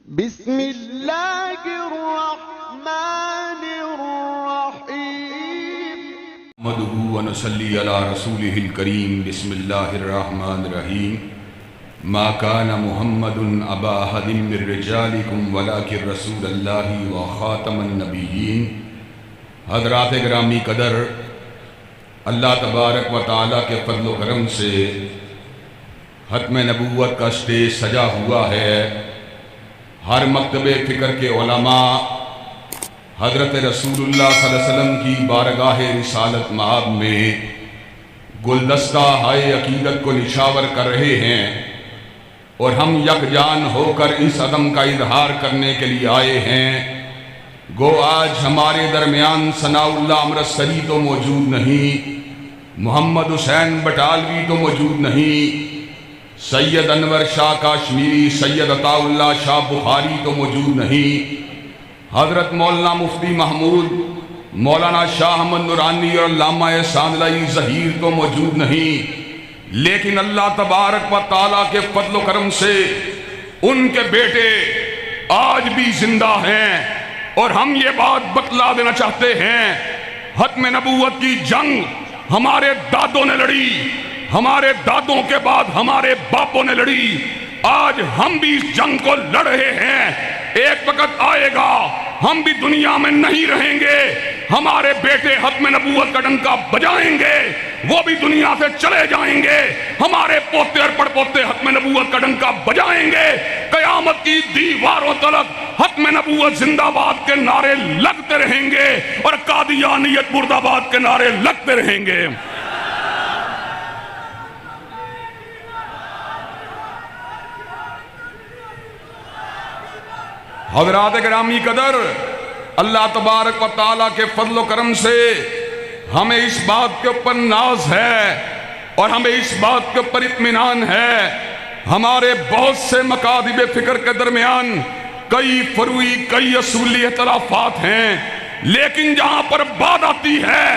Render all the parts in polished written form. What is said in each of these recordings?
بسم اللہ الرحمن الرحیم نحمده ونصلي على رسوله الكريم بسم الله الرحمن الرحيم ما كان محمد أبا أحد من رجالكم ولكن رسول الله وخاتم النبيين۔ حضرات گرامی قدر، اللہ تبارک و تعالیٰ کے فضل و کرم سے ختم نبوت کا اسٹیج سجا ہوا ہے۔ ہر مکتب فکر کے علماء حضرت رسول اللہ صلی اللہ علیہ وسلم کی بارگاہ رسالت مآب میں گلدستہ ہائے عقیدت کو نشاور کر رہے ہیں، اور ہم یکجان ہو کر اس عدم کا اظہار کرنے کے لیے آئے ہیں۔ گو آج ہمارے درمیان ثناء اللہ امرتسری تو موجود نہیں، محمد حسین بٹالوی تو موجود نہیں، سید انور شاہ کاشمیری، سید عطا اللہ شاہ بخاری تو موجود نہیں، حضرت مولانا مفتی محمود، مولانا شاہ احمد نورانی اور علامہ احسان علی ظہیر تو موجود نہیں، لیکن اللہ تبارک و تعالیٰ کے فضل و کرم سے ان کے بیٹے آج بھی زندہ ہیں، اور ہم یہ بات بتلا دینا چاہتے ہیں، ختم نبوت کی جنگ ہمارے دادوں نے لڑی، ہمارے دادوں کے بعد ہمارے باپوں نے لڑی، آج ہم بھی اس جنگ کو لڑ رہے ہیں۔ ایک وقت آئے گا ہم بھی دنیا میں نہیں رہیں گے، ہمارے بیٹے ختم نبوت کا ڈنکا بجائیں گے، وہ بھی دنیا سے چلے جائیں گے، ہمارے پوتے اور پڑ پوتے ختم نبوت کا ڈنکا بجائیں گے، قیامت کی دیواروں تلک ختم نبوت زندہ باد کے نعرے لگتے رہیں گے، اور قادیانیت مرد آباد کے نعرے لگتے رہیں گے۔ حضرات گرامی قدر، اللہ تبارک و تعالیٰ کے فضل و کرم سے ہمیں اس بات کے اوپر ناز ہے اور ہمیں اس بات کے اوپر اطمینان ہے، ہمارے بہت سے مکاتب فکر کے درمیان کئی فروعی کئی اصولی اختلافات ہیں، لیکن جہاں پر بات آتی ہے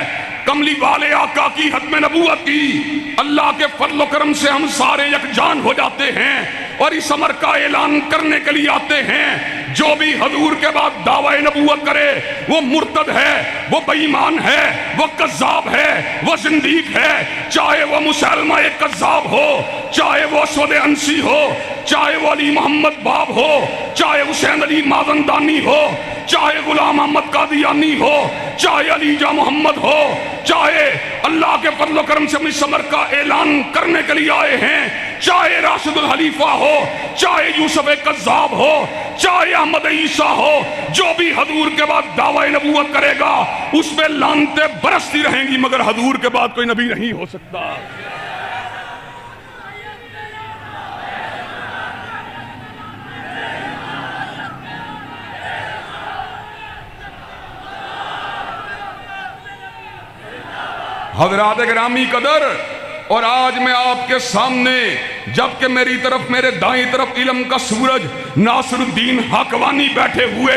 کملی والے آقا کی ختم نبوت کی، اللہ کے فضل و کرم سے ہم سارے یکجان ہو جاتے ہیں اور اس امر کا اعلان کرنے کے لیے آتے ہیں، جو بھی حضور کے بعد دعوی نبوت کرے وہ مرتد ہے، وہ بے ایمان ہے، وہ کذاب ہے، وہ زندیق ہے، چاہے وہ مسلمہ کذاب ہو، چاہے وہ اسود انسی ہو، چاہے وہ علی محمد باب ہو، چاہے حسین علی مازندانی ہو، چاہے غلام احمد قادیانی ہو، چاہے علی جا محمد ہو، چاہے اللہ کے فضل و کرم سے اس امر کا اعلان کرنے کے لیے آئے ہیں، چاہے راشد الخلیفہ ہو، چاہے یوسف کذاب ہو، چاہے احمد عیسیٰ ہو، جو بھی حضور کے بعد دعوی نبوت کرے گا اس پہ لعنتیں برستی رہیں گی، مگر حضور کے بعد کوئی نبی نہیں ہو سکتا۔ حضرات گرامی قدر، اور آج میں آپ کے سامنے جبکہ میری طرف میرے دائیں طرف علم کا سورج ناصر الدین حقوانی بیٹھے ہوئے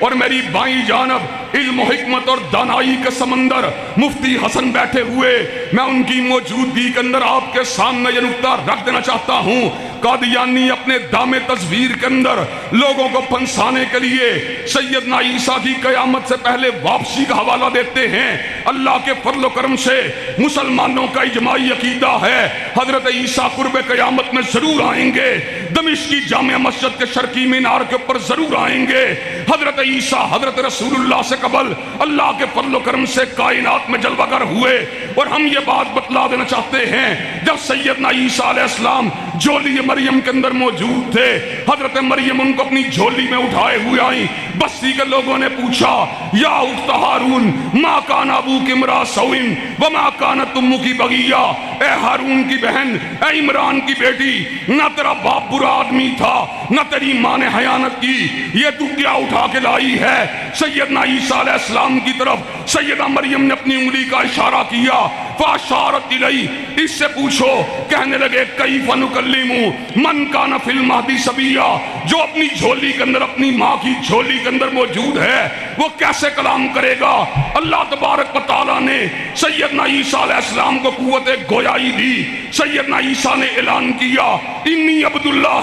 اور میری بائیں جانب علم و حکمت اور دانائی کے سمندر مفتی حسن بیٹھے ہوئے، میں ان کی موجودگی کے اندر آپ کے سامنے یہ نکتہ رکھ دینا چاہتا ہوں، قادیانی اپنے دام تصویر کے اندر لوگوں کو پھنسانے کے لیے سیدنا عیسیٰ کی قیامت سے پہلے واپسی کا حوالہ دیتے ہیں۔ اللہ کے فضل و کرم سے مسلمانوں کا اجماعی عقیدہ ہے حضرت عیسیٰ قرب قیامت میں ضرور آئیں گے، دمشق کی جامع مسجد کے شرقی مینار کے اوپر ضرور آئیں گے۔ حضرت عیسیٰ حضرت رسول اللہ سے قبل اللہ کے فضل و کرم سے کائنات میں جلوہ گر ہوئے، اور ہم یہ بات بتلا دینا چاہتے ہیں جب سیدنا عیسیٰ علیہ السلام جھولی مریم کے اندر موجود تھے، حضرت مریم ان کو اپنی جھولی میں اٹھائے ہوئے آئیں، بستی کے لوگوں نے پوچھا یا اخت ہارون ما کان ابوک امرأ سوء وما کانت امک بغیہ، اے ہارون کی بہن، اے عمران کی بیٹی، نہ تیرا باپ برا آدمی تھا نہ تیری ماں نے خیانت کی، یہ تو کیا اٹھا کے لائی ہے؟ سیدنا عیسیٰ علیہ السلام کی طرف سیدہ مریم نے اپنی انگلی کا اشارہ کیا، فاشارت الیہ، اس سے پوچھو، کہنے لگے کیف نکلم من کان فی المہدی صبیا، جو اپنی جھولی کے اندر اپنی ماں کی جھولی کے اندر موجود ہے وہ کیسے کلام کرے گا؟ اللہ تبارک و تعالیٰ نے سیدنا عیسیٰ علیہ السلام کو قوت گویائی دی، سیدنا عیسیٰ نے اعلان کیا انی عبداللہ